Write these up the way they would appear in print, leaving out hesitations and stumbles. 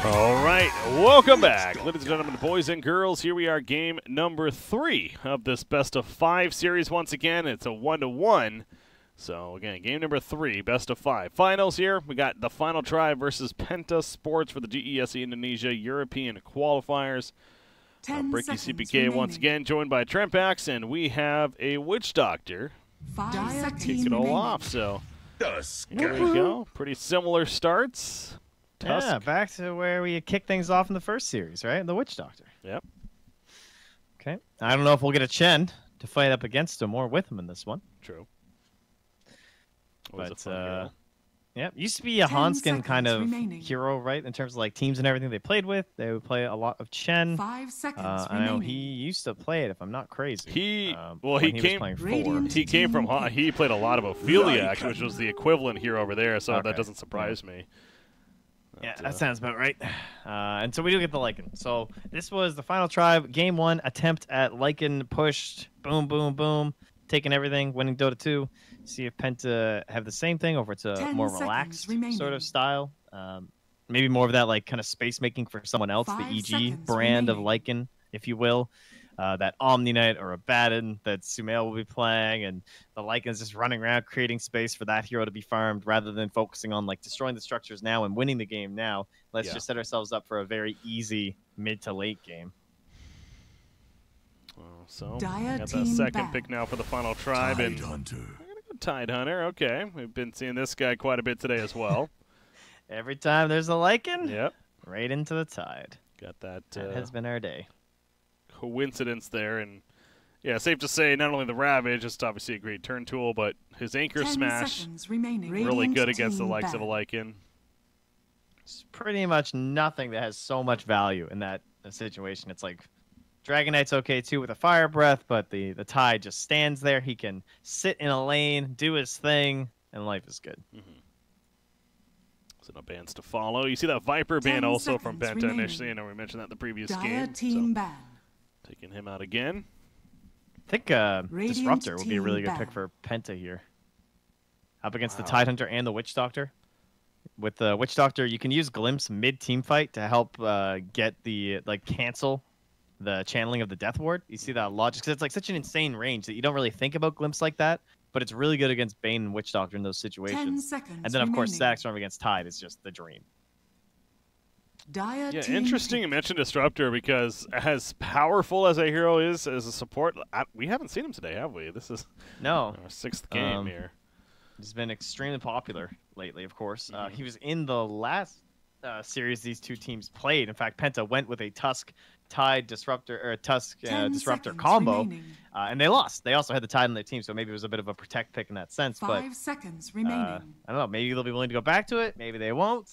All right, welcome back, ladies and gentlemen, boys and girls. Here we are, game number 3 of this best of 5 series. Once again, it's a 1-1. So again, game number 3, best of 5. Finals here. We got the final try versus PENTA Sports for the GESC Indonesia European qualifiers. Bricky CPK remaining. Once again joined by Trempax, and we have a Witch Doctor. 5 seconds kick it all off. So here we go. Pretty similar starts. Tusk. Yeah, back to where we kicked things off in the first series, right? The Witch Doctor. Yep. Okay. I don't know if we'll get a Chen to fight up against him or with him in this one. True. But, yeah, used to be a Hanskin kind of hero, right? In terms of like teams and everything they played with. They would play a lot of Chen. 5 seconds I know he used to play it, if I'm not crazy. He played a lot of Ophelia, actually, which was the equivalent here over there, so that doesn't surprise me. Yeah, that sounds about right. And so we do get the Lycan. So this was the final try. Game 1, attempt at Lycan, pushed, boom, boom, boom, taking everything, winning Dota 2. See if Penta have the same thing, or if it's a more relaxed sort of style. Maybe more of that like kind of space making for someone else, the EG brand of Lycan, if you will. That Omni Knight or Abaddon that Sumail will be playing, and the Lycan's just running around creating space for that hero to be farmed rather than focusing on like destroying the structures now and winning the game now. Let's just set ourselves up for a very easy mid to late game. So we got the second pick now for the final tribe, and Tidehunter. Okay, we've been seeing this guy quite a bit today as well. Every time there's a Lycan, yep, right into the Tide. Got that. That has been our day. Coincidence there, and yeah, safe to say not only the Ravage, just obviously a great turn tool, but his Anchor Smash really good against the likes of a Lycan. It's pretty much nothing that has so much value in that situation. It's like Dragon Knight's okay too with a Fire Breath, but the Tide just stands there. He can sit in a lane, do his thing, and life is good. So no bans to follow. You see that Viper ban also from PENTA initially. I know we mentioned that in the previous game. Taking him out again. I think Disruptor would be a really good pick for PENTA here. Up against the Tidehunter and the Witch Doctor. With the Witch Doctor, you can use Glimpse mid-team fight to help get the, cancel the channeling of the Death Ward. You see that logic? Because it's like such an insane range that you don't really think about Glimpse like that, but it's really good against Bane and Witch Doctor in those situations. And then, of course, Static Storm against Tide is just the dream. Yeah, interesting you mentioned Disruptor, because as powerful as a hero is as a support, we haven't seen him today, have we? This is our 6th game here. He's been extremely popular lately, of course. He was in the last series these two teams played. In fact, PENTA went with a Tusk Tide Disruptor or Tusk Disruptor combo, and they lost. They also had the Tide on their team, so maybe it was a bit of a protect pick in that sense. 5 seconds remaining. I don't know. Maybe they'll be willing to go back to it. Maybe they won't.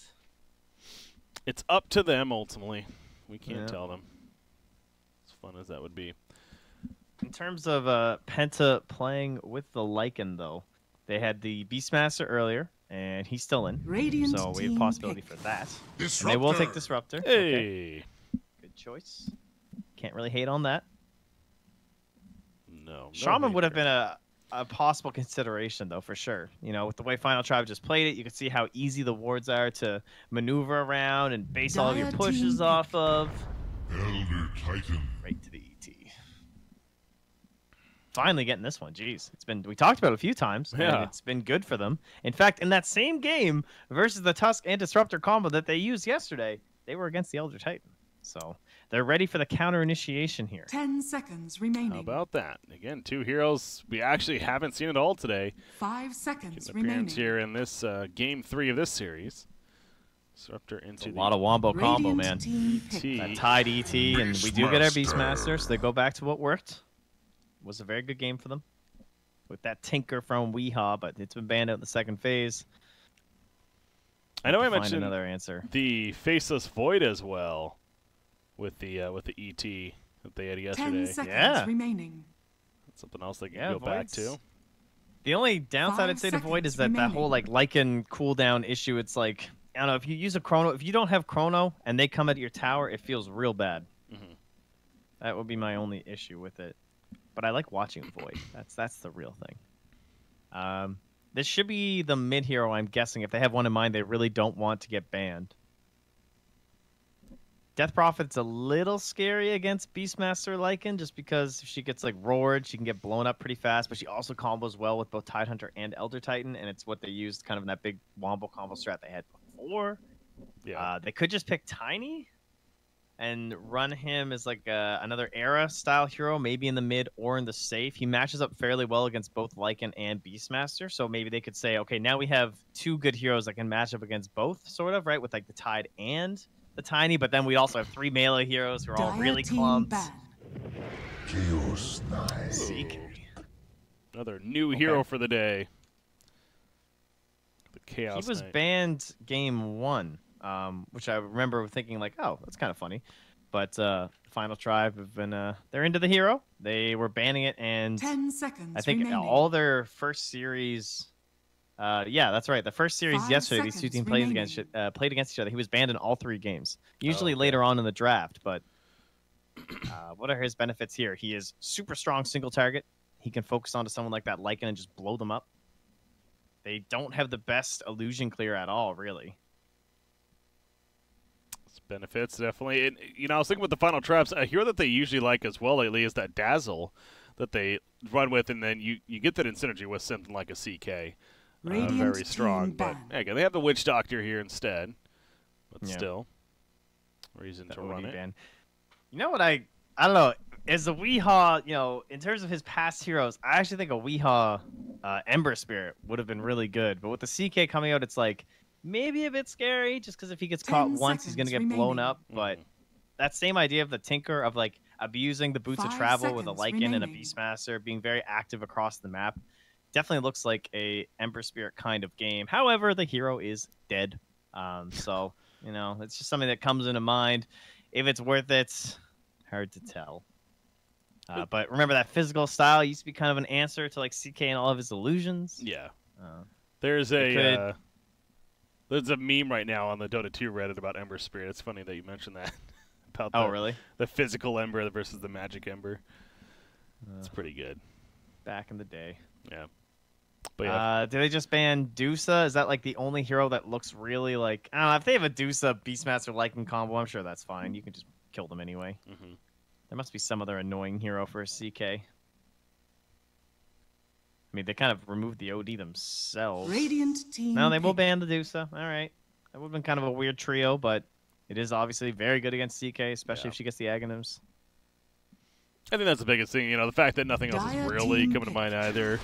It's up to them, ultimately. We can't tell them. As fun as that would be. In terms of PENTA playing with the Lycan, though, they had the Beastmaster earlier, and he's still in. So we have possibility for that. And they will take Disruptor. Hey! Okay. Good choice. Can't really hate on that. No. Shaman would have been a possible consideration, though, for sure. You know, with the way Final Tribe just played it, you can see how easy the wards are to maneuver around and base all of your pushes off of. Elder Titan. Right to the ET. Finally getting this one. Jeez. We talked about it a few times, and it's been good for them. In fact, in that same game versus the Tusk and Disruptor combo that they used yesterday, they were against the Elder Titan. So they're ready for the counter initiation here. 10 seconds remaining. How about that? Again, 2 heroes we actually haven't seen at all today. 5 seconds remaining. Here in this game 3 of this series. Disruptor into a lot of wombo combo, man. ET. That Tide ET, and we do get our Beastmaster, so they go back to what worked. It was a very good game for them with that Tinker from Weehaw, but it's been banned out in the second phase. I know I mentioned another answer. The Faceless Void as well. With the ET that they had yesterday. 10 seconds remaining. That's something else they can go back to. The only downside I'd say to Void is that whole Lycan cooldown issue. It's like, I don't know, if you use a Chrono, if you don't have Chrono and they come at your tower, it feels real bad. That would be my only issue with it. But I like watching Void. That's the real thing. This should be the mid hero, I'm guessing. If they have one in mind, they really don't want to get banned. Death Prophet's a little scary against Beastmaster Lycan, just because if she gets like roared, she can get blown up pretty fast. But she also combos well with both Tidehunter and Elder Titan, and it's what they used kind of in that big wombo combo strat they had before. Yeah. They could just pick Tiny and run him as like another era style hero, maybe in the mid or in the safe. He matches up fairly well against both Lycan and Beastmaster, so maybe they could say, okay, now we have two good heroes that can match up against both, sort of, right, with like the Tide and the Tiny, but then we also have 3 melee heroes who are all really clumped. CK. Another new hero for the day. The Chaos He was Knight. banned game 1, which I remember thinking like, oh, that's kind of funny. But Final Tribe have been they're into the hero. They were banning it, and 10 seconds I think remaining. all their first series. Yeah, that's right. The first series 5 yesterday, these two teams played against each other. He was banned in all 3 games. Usually later on in the draft, but what are his benefits here? He is super strong single target. He can focus onto someone like that Lycan and just blow them up. They don't have the best illusion clear at all, really. It's benefits, definitely. And, you know, I was thinking with the Final Traps, a hero that they usually like as well lately is that Dazzle that they run with, and then you get that in synergy with something like a CK. Very strong, but again, they have the Witch Doctor here instead. But still, reason to run it. Ban. You know what I don't know. As a Weehaw, you know, in terms of his past heroes, I actually think a Weehaw Ember Spirit would have been really good. But with the CK coming out, it's like maybe a bit scary, just because if he gets caught once, he's gonna get blown up. But that same idea of the Tinker of like abusing the Boots of Travel with a Lycan and a Beastmaster, being very active across the map, definitely looks like a Ember Spirit kind of game. However, the hero is dead. So, you know, it's just something that comes into mind. If it's worth it, hard to tell. But remember that physical style used to be kind of an answer to like CK and all of his illusions. Yeah. There's a meme right now on the Dota 2 Reddit about Ember Spirit. It's funny that you mentioned that. About really? The physical Ember versus the magic Ember. It's pretty good. Back in the day. Yeah. But did they just ban Dusa? Is that like the only hero that looks really like... I don't know, if they have a Dusa Beastmaster Lycan combo, I'm sure that's fine. You can just kill them anyway. There must be some other annoying hero for a CK. I mean, they kind of removed the OD themselves. Radiant team. No, they will ban the Dusa. All right. That would have been kind of a weird trio, but it is obviously very good against CK, especially if she gets the Aghanims. I think that's the biggest thing. You know, the fact that nothing else is really coming to mind either.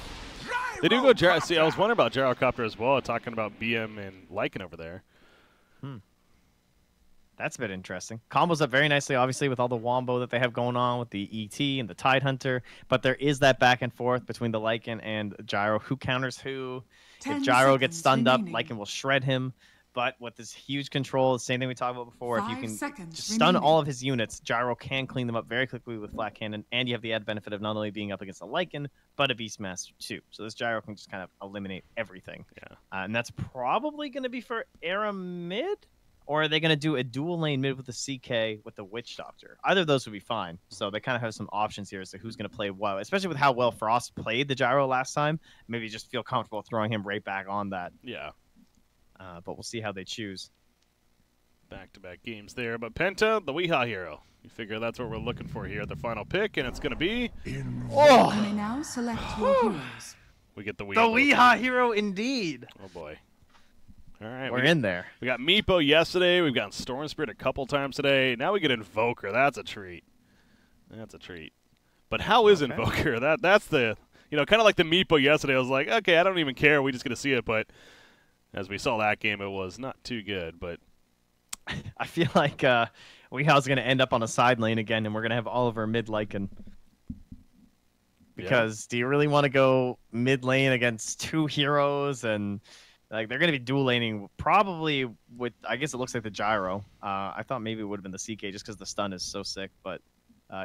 They do go Gyro. See, I was wondering about Gyrocopter as well, talking about BM and Lycan over there. That's a bit interesting. Combos up very nicely, obviously, with all the wombo that they have going on with the ET and the Tidehunter. But there is that back and forth between the Lycan and Gyro. Who counters who? If Gyro gets stunned up, Lycan will shred him. But with this huge control, the same thing we talked about before, if you can just stun all of his units, Gyro can clean them up very quickly with Flat Cannon, and you have the added benefit of not only being up against a Lycan, but a Beastmaster too. So this Gyro can just kind of eliminate everything. Yeah. And that's probably going to be for Era mid? Or are they going to do a dual lane mid with the CK with the Witch Doctor? Either of those would be fine. So they kind of have some options here as to who's going to play what, especially with how well Frost played the Gyro last time. Maybe just feel comfortable throwing him right back on that. Yeah. But we'll see how they choose. Back-to-back games there. But Penta, the Weehaw hero. You figure that's what we're looking for here at the final pick, and it's going to be... You may now select your heroes. We get the Weehaw. The Weehaw hero, indeed. Oh, boy. All right. We're in there. We got Meepo yesterday. We've got Storm Spirit a couple times today. Now we get Invoker. That's a treat. That's a treat. But how is Invoker? That's the... You know, kind of like the Meepo yesterday. I was like, okay, I don't even care. We just get to see it, but... As we saw that game, it was not too good, but... I feel like Weehaw's going to end up on a side lane again, and we're going to have Oliver mid Lycan. Because do you really want to go mid lane against 2 heroes? And like they're going to be dual laning probably with, I guess it looks like the Gyro. I thought maybe it would have been the CK just because the stun is so sick. But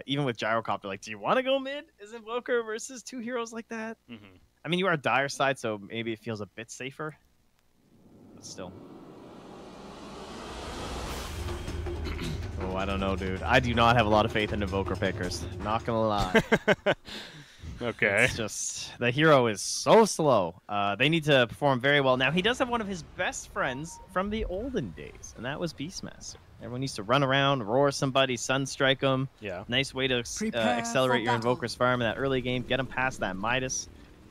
even with Gyrocopter, like, do you want to go mid as Invoker versus 2 heroes like that? I mean, you are dire side, so maybe it feels a bit safer. Still. Oh, I don't know, dude. I do not have a lot of faith in Invoker pickers. Not gonna lie. Okay. It's just the hero is so slow. They need to perform very well. Now he does have one of his best friends from the olden days, and that was Beastmaster. Everyone needs to run around, roar somebody, sunstrike them. Yeah. Nice way to Prepare accelerate for your battle. Invoker's farm in that early game. Get them past that Midas.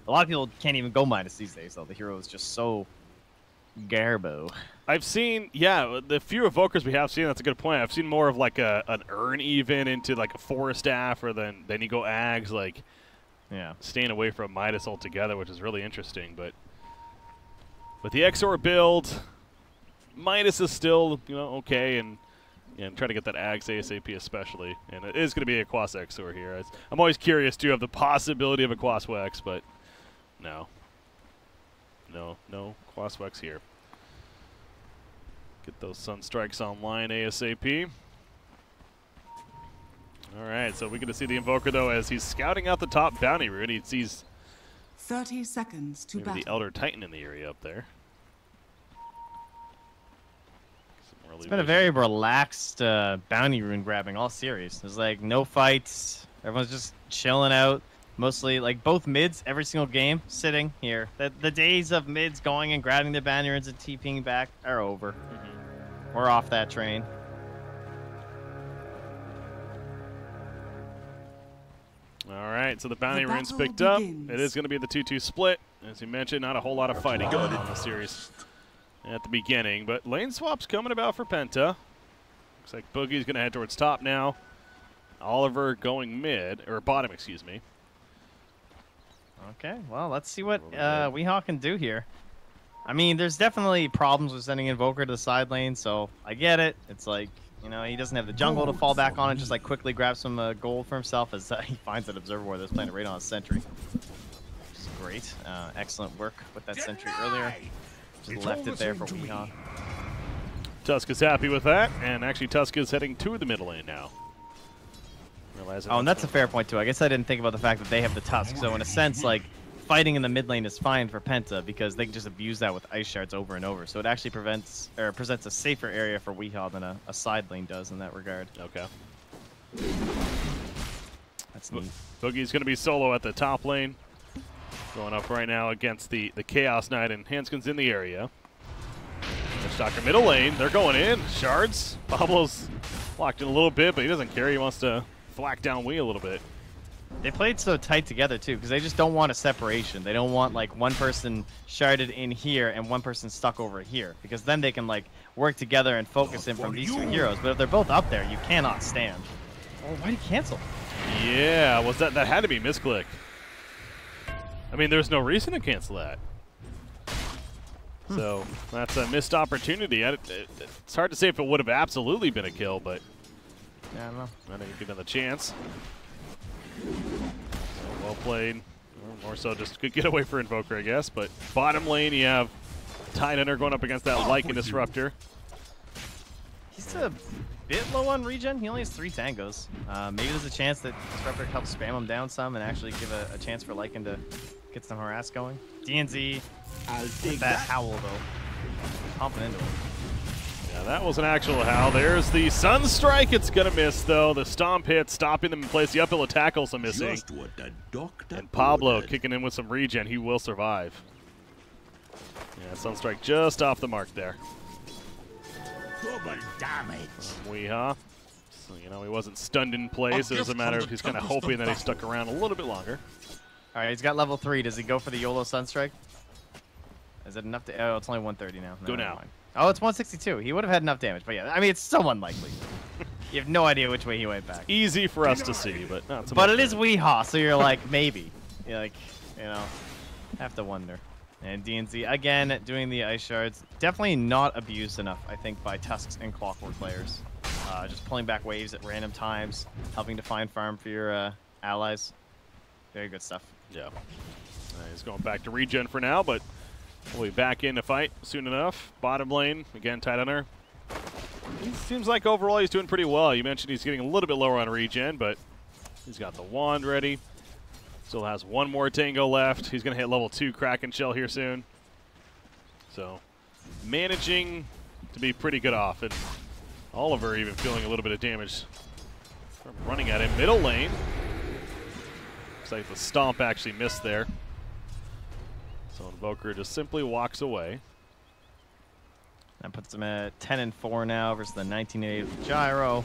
A lot of people can't even go Midas these days, though. The hero is just so garbo. I've seen, yeah, the few evokers we have seen, that's a good point. I've seen more of like an urn even into like a forest staff, or then you go Ags, like Yeah. staying away from Midas altogether, which is really interesting. But with the XOR build, Midas is still, okay, and try to get that Ags ASAP especially. And it is going to be a Quas XOR here. I'm always curious, too, of the possibility of a Quas Wex, but no. No Quas Wex here. Get those Sunstrikes online ASAP. All right, so we get to see the Invoker, though, as he's scouting out the top bounty rune. He sees 30 seconds to maybe battle. the Elder Titan in the area up there. It's been a very relaxed bounty rune grabbing all series. There's like no fights. Everyone's just chilling out. Mostly like both mids every single game sitting here. The days of mids going and grabbing the bounty runes and TPing back are over. We're off that train. All right, so the bounty rune's battle picked up. begins. It is going to be the 2-2 split. As you mentioned, not a whole lot of fighting going on in the series at the beginning. But lane swap's coming about for Penta. Looks like Boogie's going to head towards top now. Oliver going mid, or bottom, excuse me. Okay, well, let's see what Weehawk can do here. I mean, there's definitely problems with sending Invoker to the side lane, so I get it. It's like, he doesn't have the jungle to fall back on and just like quickly grab some gold for himself as he finds that Observer Ward that's playing it right on his sentry. Which is great. Excellent work with that sentry earlier. Just left it there for Weehawk. Tusk is happy with that, and actually Tusk is heading to the middle lane now. Oh, and that's a fair point, too. I guess I didn't think about the fact that they have the Tusk. So in a sense, like, fighting in the mid lane is fine for Penta because they can just abuse that with Ice Shards over and over. So it actually presents a safer area for Weehawk than a side lane does in that regard. Okay. That's neat. Boogie's going to be solo at the top lane. Going up right now against the Chaos Knight, and Hanskin's in the area. Stalker middle lane. They're going in. Shards. Pablo's locked in a little bit, but he doesn't care. He wants to thwack down Wii a little bit. They played so tight together, too, because they just don't want a separation. They don't want, like, one person sharded in here and one person stuck over here, because then they can, like, work together and focus in from these two heroes. But if they're both up there, you cannot stand. Oh, why did he cancel? Yeah, was that had to be misclick. I mean, there's no reason to cancel that. So that's a missed opportunity. It's hard to say if it would have absolutely been a kill, but Yeah, I don't know. I didn't give another chance. So well played. Or more so just good getaway for Invoker, I guess. But bottom lane, you have Tidehunter going up against that Lycan Disruptor. He's a bit low on regen. He only has 3 tangos. Maybe there's a chance that Disruptor helps spam him down some and actually give a chance for Lycan to get some harass going. DNZ, with that howl, though. Pumping into it. Yeah, that was an actual howl. There's the Sunstrike. It's going to miss, though. The Stomp hit, stopping them in place. The uphill attack also missing. And Pablo kicking in with some regen. He will survive. Yeah, Sunstrike just off the mark there. Double damage. Weehaw. So, he wasn't stunned in place. It was a matter of he's kind of hoping that he stuck around a little bit longer. All right, he's got level 3. Does he go for the YOLO Sunstrike? Is it enough to... Oh, it's only 130 now. Go never now. mind. Oh, it's 162. He would have had enough damage, but yeah, I mean, it's so unlikely. You have no idea which way he went back. Easy for us to see, but not so But much it is for Weehaw, so you're like, maybe. You're like, have to wonder. And DNZ, again, doing the Ice Shards. Definitely not abused enough, I think, by Tusks and Clockwork players. Just pulling back waves at random times, helping to find farm for your allies. Very good stuff. Yeah. He's going back to regen for now, but we'll be back in to fight soon enough. Bottom lane, again, Tidehunter. He seems like overall he's doing pretty well. You mentioned he's getting a little bit lower on regen, but he's got the wand ready. Still has one more tango left. He's going to hit level 2 Kraken Shell here soon. So, managing to be pretty good off. And Oliver even feeling a little bit of damage from running at him. Middle lane. Looks like the stomp actually missed there. So Invoker just simply walks away. That puts him at 10 and 4 now versus the 1988 with the gyro.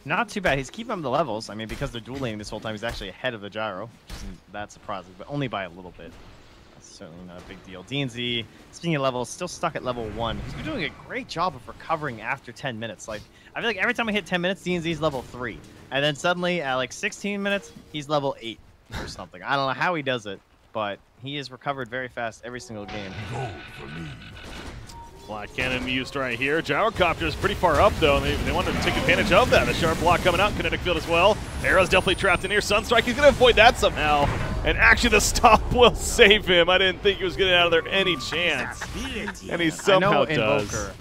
Not too bad. He's keeping up the levels. I mean, because they're dual laning this whole time, he's actually ahead of the gyro, which isn't that surprising, but only by a little bit. That's certainly not a big deal. DNZ, speaking of levels, still stuck at level 1. He's been doing a great job of recovering after 10 minutes. Like, I feel like every time I hit 10 minutes, DNZ's level 3. And then suddenly, at like 16 minutes, he's level 8 or something. I don't know how he does it, but he has recovered very fast every single game. Black Cannon used right here. Gyrocopter is pretty far up, though, and they wanted to take advantage of that. A sharp block coming out. Kinetic Field as well. Arrow's definitely trapped in here. Sunstrike, he's going to avoid that somehow. And actually, the stop will save him. I didn't think he was getting out of there any chance. And he somehow does. Invoker.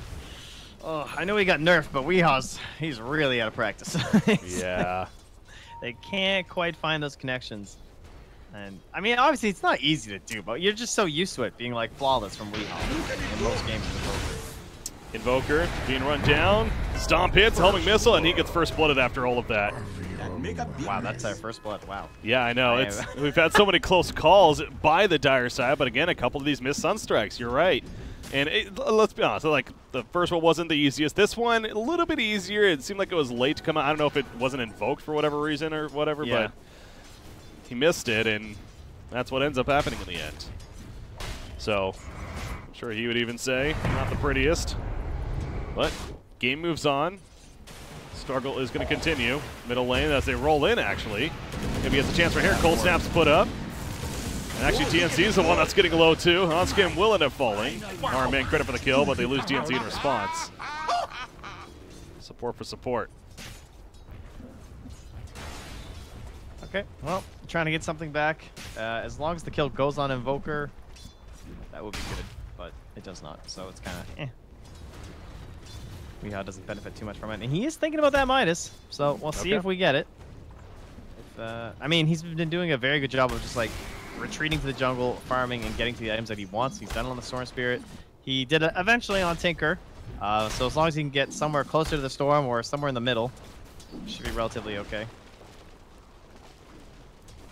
Oh, I know he got nerfed, but Weehaws, he's really out of practice. Yeah. They can't quite find those connections. And I mean, obviously, it's not easy to do, but you're just so used to it being like flawless from Weehaw in most games of Invoker being run down. Stomp hits, homing missile, and he gets first blooded after all of that. Wow, that's our first blood. Wow. Yeah, I know. We've had so many close calls by the dire side, but again, a couple of these missed Sunstrikes. You're right. And let's be honest, like the first one wasn't the easiest. This one, a little bit easier. It seemed like it was late to come out. I don't know if it wasn't invoked for whatever reason or whatever, yeah. But he missed it, and that's what ends up happening in the end. So, I'm sure he would even say, not the prettiest. But game moves on. Struggle is going to continue. Middle lane as they roll in, actually. Maybe he has a chance right here. Cold Snap's put up. And actually, DNC is the one that's getting low, too. Onskin will end up falling. Arm man credit for the kill, but they lose DNC in response. Support for support. Okay, well, trying to get something back. As long as the kill goes on Invoker, that would be good, but it does not, so it's kind of eh. Weehaw doesn't benefit too much from it, and he is thinking about that Midas, so we'll see if we get it. I mean, he's been doing a very good job of just, like, retreating to the jungle, farming, and getting to the items that he wants. He's done it on the Storm Spirit. He did it eventually on Tinker, so as long as he can get somewhere closer to the Storm or somewhere in the middle, should be relatively okay.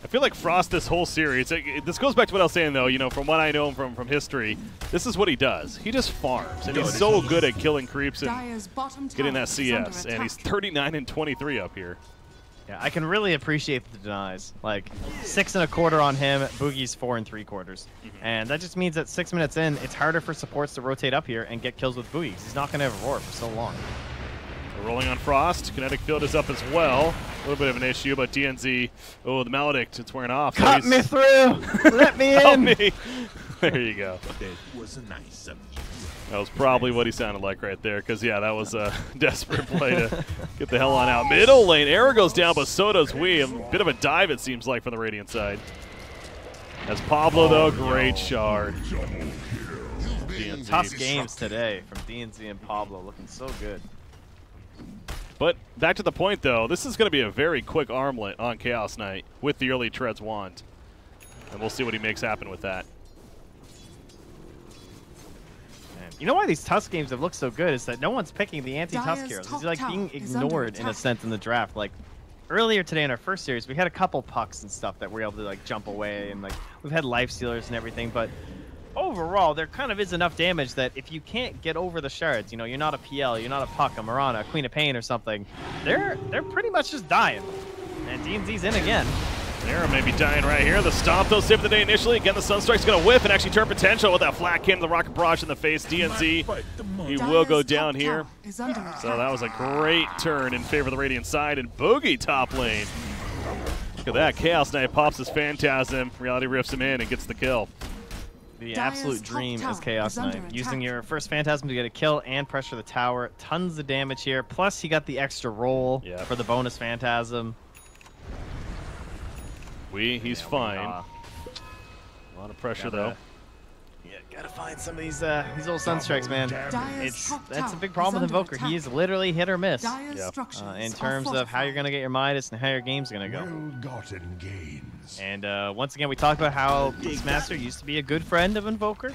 I feel like Frost this whole series, this goes back to what I was saying, though, you know, from what I know him from history, this is what he does. He just farms, and he's so good at killing creeps and getting that CS, and he's 39 and 23 up here. Yeah, I can really appreciate the denies. Like, 6 1/4 on him, Boogie's 4 3/4. And that just means that 6 minutes in, it's harder for supports to rotate up here and get kills with Boogie. He's not going to have a roar for so long. We're rolling on Frost. Kinetic Field is up as well. A little bit of an issue, but DNZ, oh, the Maledict, it's wearing off. Cut me through! Let me in! Help me. There you go. That was a nice of you. That was probably what he sounded like right there, because, yeah, that was a desperate play to get the hell on out. Middle lane, Arrow goes down, but so does we. A bit of a dive, it seems like, from the Radiant side. As Pablo, though, great shard. Tough games today from DNZ and Pablo, looking so good. But back to the point, though, this is going to be a very quick armlet on Chaos Knight with the early Treads wand. And we'll see what he makes happen with that. You know why these Tusk games have looked so good is that no one's picking the anti-Tusk heroes. It's like being ignored in a sense in the draft. Like earlier today in our first series, we had a couple pucks and stuff that we were able to like jump away, and like we've had life stealers and everything. But overall, there kind of is enough damage that if you can't get over the shards, you know, you're not a PL, you're not a Puck, a Mirana, a Queen of Pain or something, they're pretty much just dying. And DNZ's in again. Arrow may be dying right here. The stomp, though, saved the day initially. Again, the Sunstrike's going to whiff and actually turn potential with that flat cannon, the Rocket Barrage in the face. DNZ, he will go down here. So that was a great turn in favor of the Radiant side. And Boogie top lane. Look at that. Chaos Knight pops his Phantasm. Reality rips him in and gets the kill. The absolute dream is Chaos Knight. Using your first Phantasm to get a kill and pressure the tower. Tons of damage here. Plus, he got the extra roll for the bonus Phantasm. He's fine. A lot of pressure, though. Yeah, gotta find some of these old Sunstrikes, man. That's a big problem with Invoker. He is literally hit or miss in terms of how you're gonna get your Midas and how your game's gonna go. Well-gotten gains. And once again, we talked about how Beastmaster used to be a good friend of Invoker.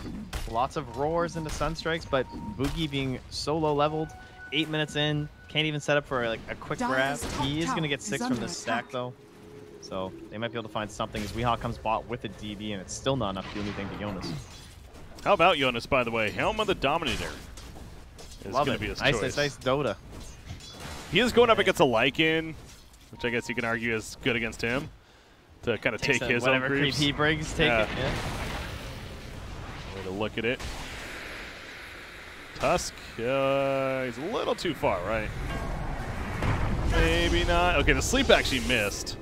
Lots of roars into Sunstrikes, but Boogie being so low leveled, 8 minutes in, can't even set up for like a quick grab. He is gonna get 6 from this stack, though. So they might be able to find something as Weehaw comes bot with a DB, and it's still not enough to do anything to Jonas. How about Jonas, by the way? Helm of the Dominator. is Love going it. to be his Nice, choice. nice Dota. He is going up against a Lycan, which I guess you can argue is good against him to kind of take his own whatever creep creeps. he brings, take it. Yeah. Way to look at it. Tusk, he's a little too far, right? Maybe not. Okay, the sleep actually missed.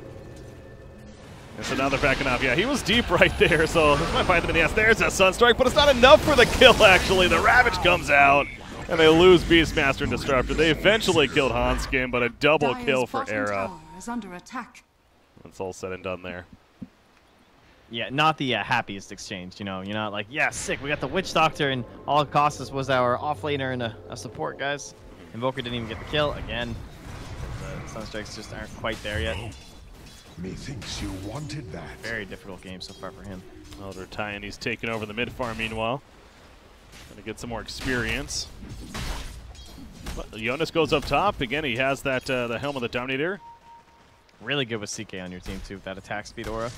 And so now they're backing up. Yeah, he was deep right there, so this might find them in the ass. There's that Sunstrike, but it's not enough for the kill, actually. The Ravage comes out, and they lose Beastmaster and Disruptor. They eventually killed Hanskin, but a double kill for Era. Is under attack. That's all said and done there. Yeah, not the happiest exchange, you know. You're not like, yeah, sick, we got the Witch Doctor, and all it cost us was our offlaner and a support, guys. Invoker didn't even get the kill, again. The Sunstrikes just aren't quite there yet. Methinks you wanted that. Very difficult game so far for him. Elder Tian, he's taking over the mid farm meanwhile. Gonna get some more experience. But Jonas goes up top. Again, he has that the Helm of the Dominator. Really good with CK on your team, too, with that attack speed aura.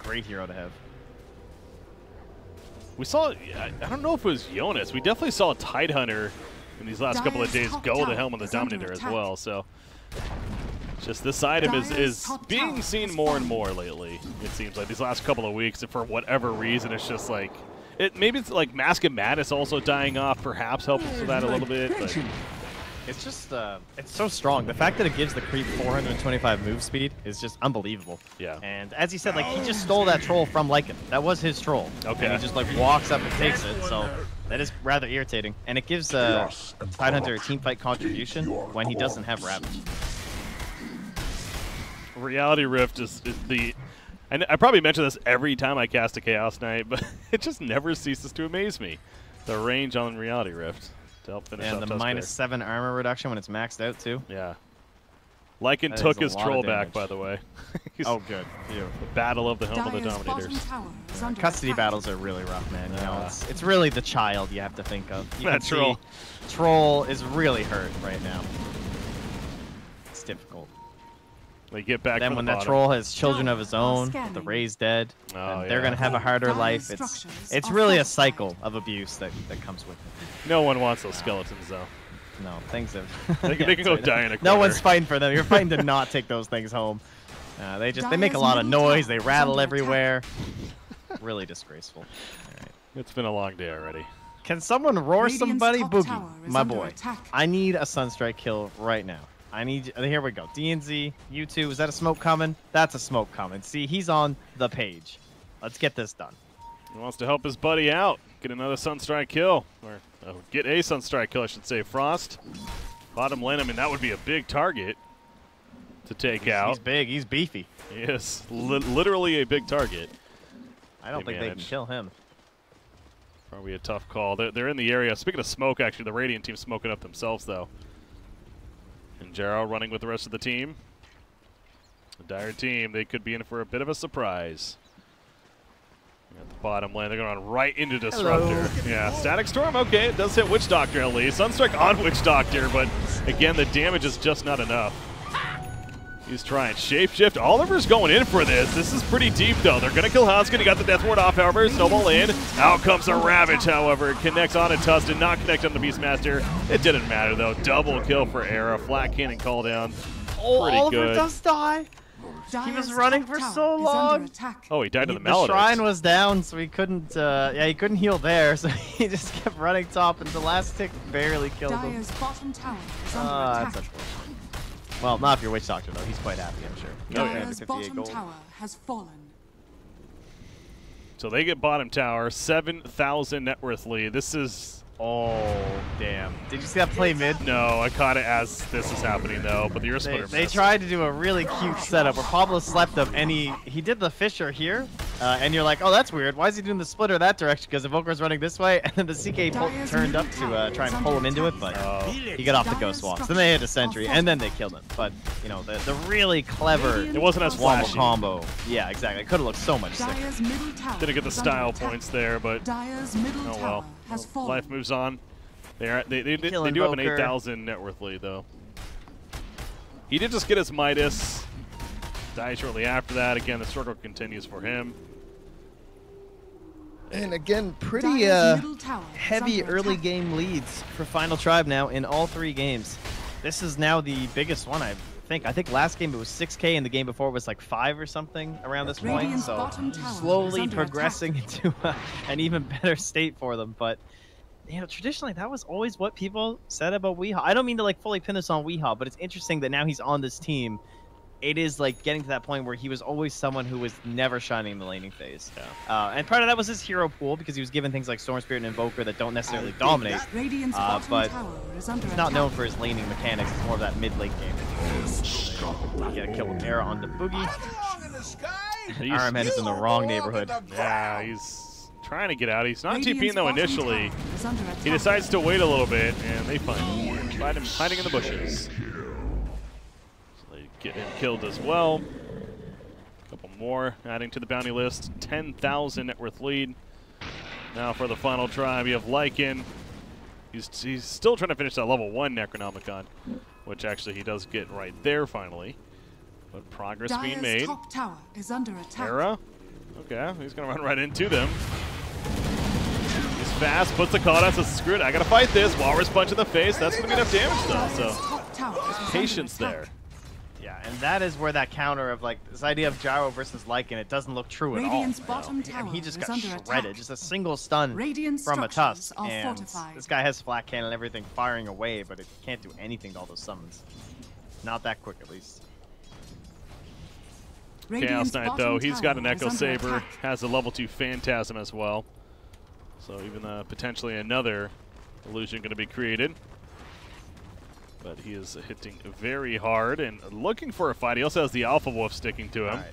Great hero to have. We saw, I don't know if it was Jonas. We definitely saw a Tidehunter in these last couple of days go the Helm of the Dominator as well. So just this item is being seen more and more lately, it seems like, these last couple of weeks. And for whatever reason, it's just like, maybe it's like Mask of Madness also dying off, perhaps helps with that a little bit. But it's just, it's so strong. The fact that it gives the creep 425 move speed is just unbelievable. Yeah. And as he said, like, he just stole that troll from Lycan. That was his troll. Okay. And he just, like, walks up and takes it, so that is rather irritating. And it gives Tidehunter a teamfight contribution when he doesn't have Ravage. Reality Rift is the... And I probably mention this every time I cast a Chaos Knight, but it just never ceases to amaze me. The range on Reality Rift to help finish and off the Tusk -7 armor reduction when it's maxed out, too. Yeah. Lycan That took is a his lot troll of back, damage. by the way. Oh, good. Beautiful. The Battle of the Helm of the Dire's bottom Dominators. tower is under Custody attack. battles are really rough, man. You know, it's really the child you have to think of. You That can see troll. Troll is really hurt right now. It's difficult. They get back Then from when the that bottom. troll has children of his own, Scanning. the Ray's dead, Oh, and they're gonna yeah. have a harder Dire's life. structures It's are really a fortified. cycle of abuse that comes with it. No one wants those skeletons, though. No, things have. They can go Sorry, die in a No corner. one's fighting for them. You're fighting to not take those things home. They make a lot of noise. They rattle everywhere. Really disgraceful. All right. It's been a long day already. Can someone roar Radiant's somebody? top Boogie, tower is my under boy. attack. I need a Sunstrike kill right now. I need. Here we go. DNZ, U2. Is that a smoke coming? That's a smoke coming. See, he's on the page. Let's get this done. He wants to help his buddy out. Get another Sunstrike kill. Or get a Sunstrike kill, I should say. Frost. Bottom lane, I mean, that would be a big target to take out. He's big. He's beefy. He is literally a big target. I don't think they can managed. kill him. Probably a tough call. They're in the area. Speaking of smoke, actually, the Radiant team's smoking up themselves, though. And Jarrow running with the rest of the team. The Dire team, they could be in for a bit of a surprise. At the bottom lane, they're going on right into Disruptor. Yeah, Static Storm, okay, it does hit Witch Doctor at least. Sunstrike on Witch Doctor, but again, the damage is just not enough. He's trying Shapeshift. Oliver's going in for this. This is pretty deep, though. They're going to kill Hanskin. He got the Death Ward off, however. Snowball in. Out comes a Ravage, however. It connects on to Tusk, did not connect on the Beastmaster. It didn't matter, though. Double kill for Era. Flat cannon call down. Pretty Oliver good. does die. He was Dire's running top for tower so is long. under attack. Oh, he died to the The Maledicts. shrine was down, so he couldn't. Yeah, he couldn't heal there, so he just kept running top, and the last tick barely killed him. Dire's bottom tower is under That's attack. unfortunate. Well, not if you're Witch Doctor, though. He's quite happy, I'm sure. Oh, yeah. Dire's 58 bottom gold. tower has fallen. So they get bottom tower. 7,000 net worth lead. This is... Oh, damn. Did you see that play mid? No, I caught it as this is happening, though. But the Earth They, Splitter they missed. tried to do a really cute setup where Pablo slept him, and he did the Fisher here, and you're like, oh, that's weird. Why is he doing the splitter that direction? Because Evoker's running this way, and then the CK turned up to try and pull him into it, but he got off the Ghost Walks. Then they hit a sentry, and then they killed him. But, you know, the really clever It wasn't as wombo flashy. combo. Yeah, exactly. It could have looked so much sicker. Dire's middle tower Didn't get the is under style attack. points there, but Dire's middle oh tower well. has fallen. Life moves on. They do Kill have an Invoker. 8,000 net worth lead, though. He did just get his Midas. Die shortly after that. Again, the struggle continues for him. And again, pretty Middle tower is heavy under early attack. game leads for Final Tribe now in all 3 games. This is now the biggest one, I think. I think last game it was 6K, and the game before was like 5 or something around this point. Radiant's So bottom tower is slowly under progressing into an even better state for them. But you know, traditionally that was always what people said about Weehaw. I don't mean to like fully pin this on Weehaw, but it's interesting that now he's on this team. It is like getting to that point where he was always someone who was never shining in the laning phase. Yeah. And part of that was his hero pool because he was given things like Storm Spirit and Invoker that don't necessarily dominate. Radiant's bottom But tower is under he's not attack. known for his laning mechanics. It's more of that mid-late game. Get a kill with Era on the Boogie. Iron Man is in the wrong neighborhood. Yeah, he's trying to get out. He's not Radiant's TPing though bottom initially. tower is under He attack. decides to wait a little bit, and they find him. Find him hiding in the bushes. So they get him killed as well. A couple more adding to the bounty list. 10,000 net worth lead. Now for the final tribe, you have Lycan. He's still trying to finish that level 1 Necronomicon, which actually he does get right there finally. But progress being Dire's made. top tower is under attack. Era. Okay, he's going to run right into them. He's fast, puts the call down, says, screw it, I got to fight this. Walrus punch in the face. That's going to be enough damage, though. Dire's So top tower is under patience attack. there. Yeah, and that is where that counter of like this idea of Gyro versus Lycan, it doesn't look true at all. Radiant's bottom And tower he just is got under shredded. attack. Just a single stun Radiant from a structures tusk. are And fortified. this guy has flat cannon and everything firing away, but it can't do anything to all those summons. Not that quick, at least. Chaos Radiant's Knight, bottom though, he's got tower an is Echo under Saber, attack. has a level 2 Phantasm as well. So even potentially another illusion going to be created. But he is hitting very hard and looking for a fight. He also has the Alpha Wolf sticking to him. All right.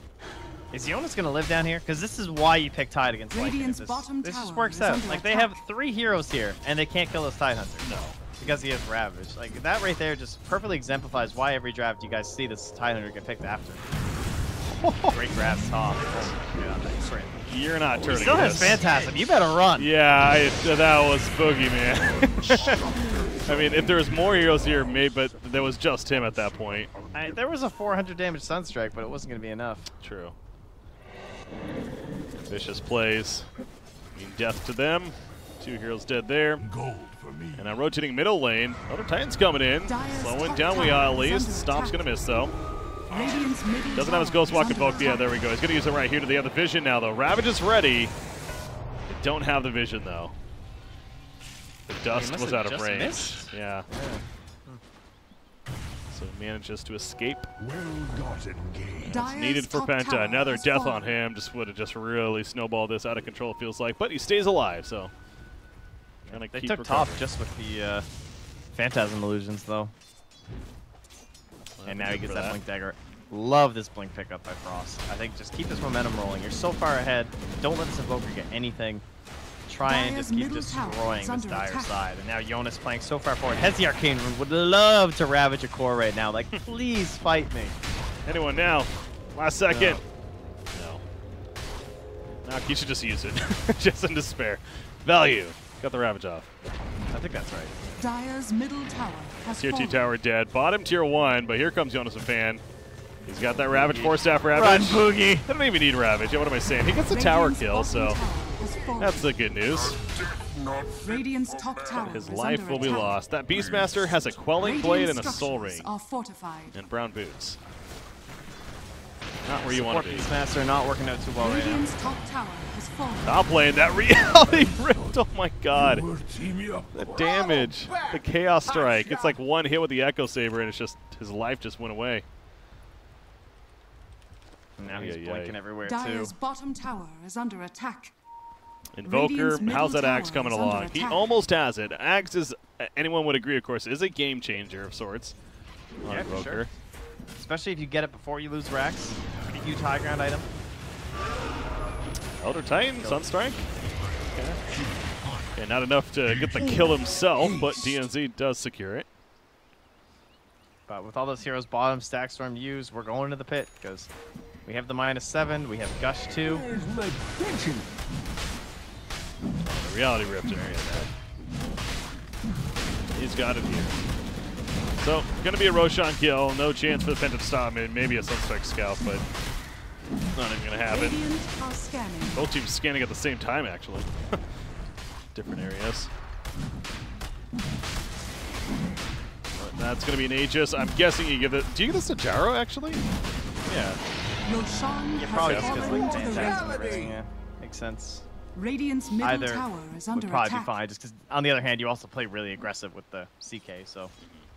Is Jonas going to live down here? Because this is why you pick Tide against Lycan. Radiant's This bottom just tower works is out. under Like, they attack. have 3 heroes here, and they can't kill this Tide Hunter. No. Because he has Ravage. Like, that right there just perfectly exemplifies why every draft you guys see this Tide Hunter get picked after. Great grabs top. Yeah, that's great. You're not He turning still has this. Phantasm. You better run. Yeah, that was Boogeyman. I mean, if there was more heroes here, maybe, but there was just him at that point. There was a 400 damage Sunstrike, but it wasn't going to be enough. True. Vicious plays. Mean death to them. 2 heroes dead there. Gold for me. And now rotating middle lane. Other Titan's coming in. Dire's Slowing top down tower Weehaw at is least. under Stomp's attack. going to miss, though. Radiant's middle Doesn't have his tower Ghost is Walk under invoke. Yeah, attack. there we go. He's going to use it right here. Do they have the vision now, though? Ravage is ready. They don't have the vision, though. The dust must was have out of just range. missed. Yeah. So he manages to escape. Well-gotten gain. Dire's Needed for top Penta. tower Another has death fallen. on him. Just would have just really snowballed this out of control, it feels like. But he stays alive, so. Gonna They keep took top recovering. just with the Phantasm illusions, though. And now he gets that Blink Dagger. Love this Blink pickup by Frost. I think just keep this momentum rolling. You're so far ahead. Don't let this Invoker get anything. Try and Dire's just keep middle tower destroying is this under Dire attack. side. And now Jonas playing so far forward. Has the Arcane Rune. Would love to ravage a core right now. Like, please fight me. Anyone now? Last second. No. No, you should just use it. Just in despair. Value. Got the Ravage off. I think that's right. Dire's middle tower has Tier 2 fallen. tower dead. Bottom tier 1, but here comes Jonas and Fan. He's got that Ravage, 4-staff Run, Ravage. Boogie. I don't even need Ravage. What am I saying? He gets the tower Radiant's kill, bottom so tower has fallen. that's the good news. Radiant's top tower His is life under will be attack. lost. That Beastmaster has a Quelling Radiant Blade and a Soul structures Ring. are fortified. And brown boots. Not where you want to be. Beastmaster not working out too well right now. Radiant's top tower has fallen. Stop playing that reality rift. Oh my god. We're teaming up. The damage. The Chaos Strike. It's like one hit with the Echo Saber and it's just, his life just went away. And now he's Ay, ay, ay. blinking everywhere, too. Dire's bottom tower is under attack. Invoker, Radiant's middle how's that Axe tower coming is under along? He attack. almost has it. Axe is, anyone would agree, of course, is a game changer of sorts. On Yeah, for Invoker. sure. Especially if you get it before you lose Rax. Pretty huge high ground item. Elder Titan, Sunstrike. Okay. Okay, not enough to get the kill himself, but DNZ does secure it. But with all those heroes bottom stack storm used, we're going to the pit because we have the -7, we have Gush 2. There's my pension. The reality rift in area He's got it here. So, going to be a Roshan kill. No chance for the Penta to stop him. Maybe a Sunstrike Scout, but Not even going to happen. Radiant are scanning. Both teams scanning at the same time, actually. Different areas. But that's going to be an Aegis. I'm guessing you give it... Do you give this to Jaro, actually? Yeah. Roshan Yeah, has probably just because fallen like to the Phantasm Radiant. yeah, makes sense. Radiant's middle Either tower is would under probably attack. be fine, just because on the other hand, you also play really aggressive with the CK, so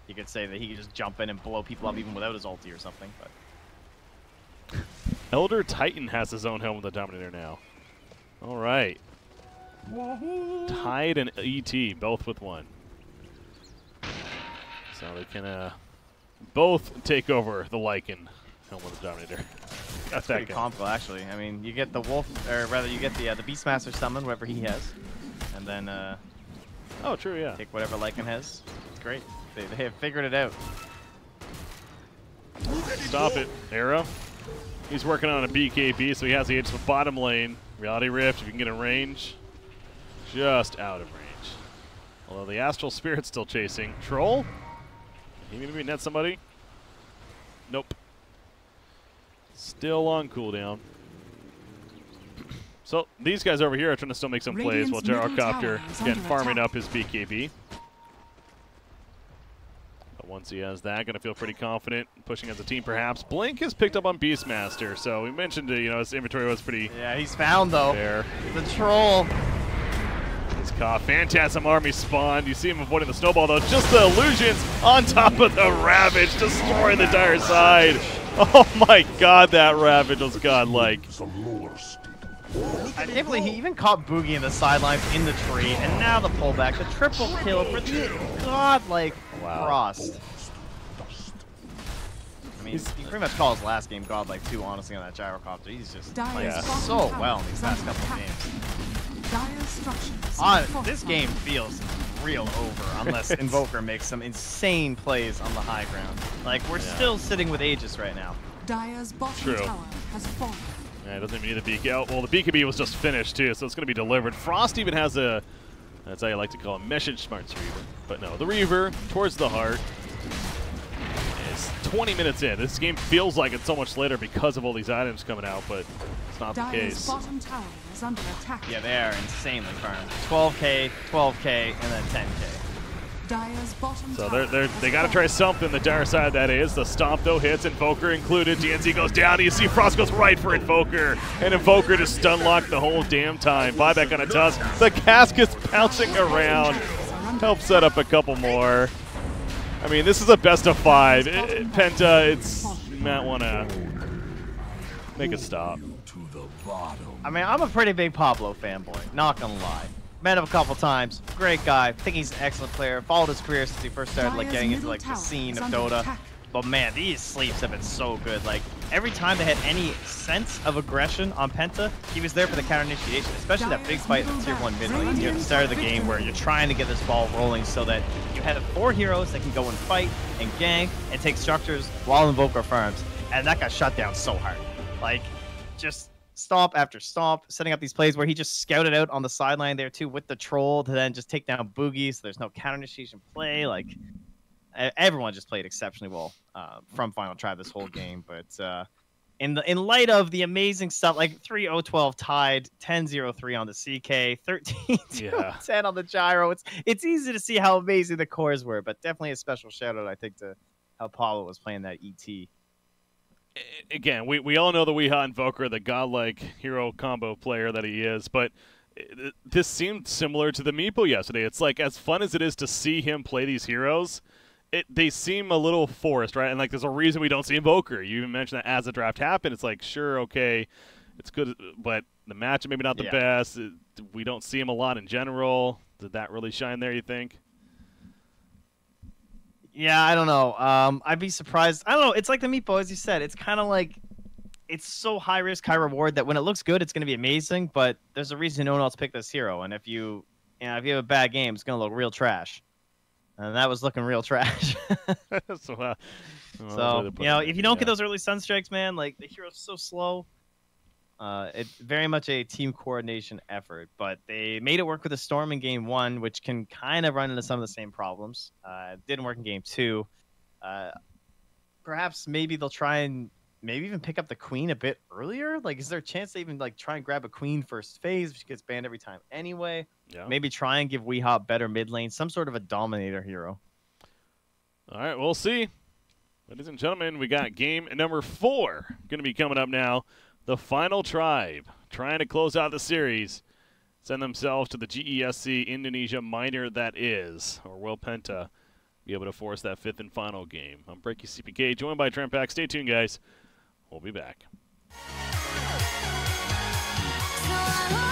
you could say that he could just jump in and blow people up even without his ulti or something. But Elder Titan has his own helm with the Dominator now. All right. Tide and ET, both with one. So they can both take over the Lycan helm with the Dominator. that's pretty comical, actually. I mean, you get the Wolf, or rather, you get the Beastmaster summon, whatever he has, and then Oh, true, yeah. take whatever Lycan has. It's great. They have figured it out. Stop it, Arrow. He's working on a BKB, so he has the Aegis with bottom lane. Reality Rift, if you can get in range. Just out of range. Although the Astral Spirit's still chasing. Troll? He maybe net somebody? Nope. Still on cooldown. So these guys over here are trying to still make some plays while Radiant's middle Gyrocopter tower is again under farming attack. up his BKB. But once he has that, going to feel pretty confident, pushing as a team perhaps. Blink has picked up on Beastmaster, so we mentioned his inventory was pretty Yeah, he's found though. fair. The troll. He's caught. Phantasm army spawned. You see him avoiding the snowball though. Just the illusions on top of the Ravage, destroying the dire side. Oh my god, that Ravage was godlike. I can't believe he even caught Boogie in the sidelines in the tree, and now the pullback, the triple kill for the godlike Frost. I mean, you pretty much call his last game godlike too, honestly, on that Gyrocopter. He's just playing Dire's so bottom well in tower these is past under couple of attack. games. Dire's structures On are this fortified. game feels real over unless Invoker makes some insane plays on the high ground. Like, we're still sitting with Aegis right now. Dire's bottom True. tower has fallen. Yeah, it doesn't even need the BK. Oh, well, the BKB was just finished too, so it's going to be delivered. Frost even has a, that's how you like to call him, message smarts Reaver. But no, the Reaver towards the heart. It's 20 minutes in. This game feels like it's so much later because of all these items coming out, but it's not the Dire's case. bottom tower is under attack. Yeah, they are insanely farmed. 12k, 12k, and then 10k. Dire's bottom So tower they has got to fallen. try something. The dire side that is. The stomp though hits, Invoker included. DNC goes down. You see Frost goes right for Invoker, and Invoker just stun locked the whole damn time. Buyback on a Tusk. The Casket's bouncing around. Help set up a couple more. I mean, this is a best of 5. Penta, you might want to make a stop. To the bottom. I mean, I'm a pretty big Pablo fanboy, not gonna lie. Met him a couple times, great guy, think he's an excellent player, followed his career since he first started like Dire's getting into middle like the tower scene is of under Dota. attack. But man, these sleeps have been so good. Like, every time they had any sense of aggression on Penta, he was there for the counter initiation, especially that big fight in the tier 1 mid lane near the start of the game where you're trying to get this ball rolling so that you have 4 heroes that can go and fight and gank and take structures while Invoker farms. And that got shut down so hard. Like, just stomp after stomp, setting up these plays where he just scouted out on the sideline there too with the troll to then just take down Boogie, so there's no counter initiation play. Like, everyone just played exceptionally well from Final Tribe this whole game. But in light of the amazing stuff, like 3-0-12 tied, 10-0-3 on the CK, 13-10 on the Gyro, it's easy to see how amazing the cores were. But definitely a special shout out, I think, to how Paulo was playing that ET. Again, we all know the Weeha Invoker, the godlike hero combo player that he is, but this seemed similar to the Meepo yesterday. It's like, as fun as it is to see him play these heroes, they seem a little forced, right? And like, there's a reason we don't see Invoker. You even mentioned that as the draft happened, it's like, sure, okay, it's good, but the matchup maybe not the best. We don't see him a lot in general. Did that really shine there, you think? Yeah, I don't know. I'd be surprised. I don't know. It's like the Meatball, as you said. It's kind of like, it's so high risk, high reward that when it looks good, it's going to be amazing. But there's a reason no one else picked this hero. And if you have a bad game, it's going to look real trash. And that was looking real trash. So if you don't get those early Sunstrikes, man, like the hero's so slow. It's very much a team coordination effort, but they made it work with a Storm in game 1, which can kind of run into some of the same problems. It didn't work in game 2. Perhaps maybe they'll try and maybe even pick up the queen a bit earlier? Like, is there a chance they even like try and grab a queen first phase, which gets banned every time anyway? Yeah. Maybe try and give Weehop better mid lane, some sort of a dominator hero. All right, we'll see. Ladies and gentlemen, we got game number 4 going to be coming up now. The final tribe trying to close out the series, send themselves to the GESC Indonesia minor that is, or will Penta be able to force that 5th and final game? I'm Breaky CPK, joined by Trent Pack. Stay tuned, guys. We'll be back. So I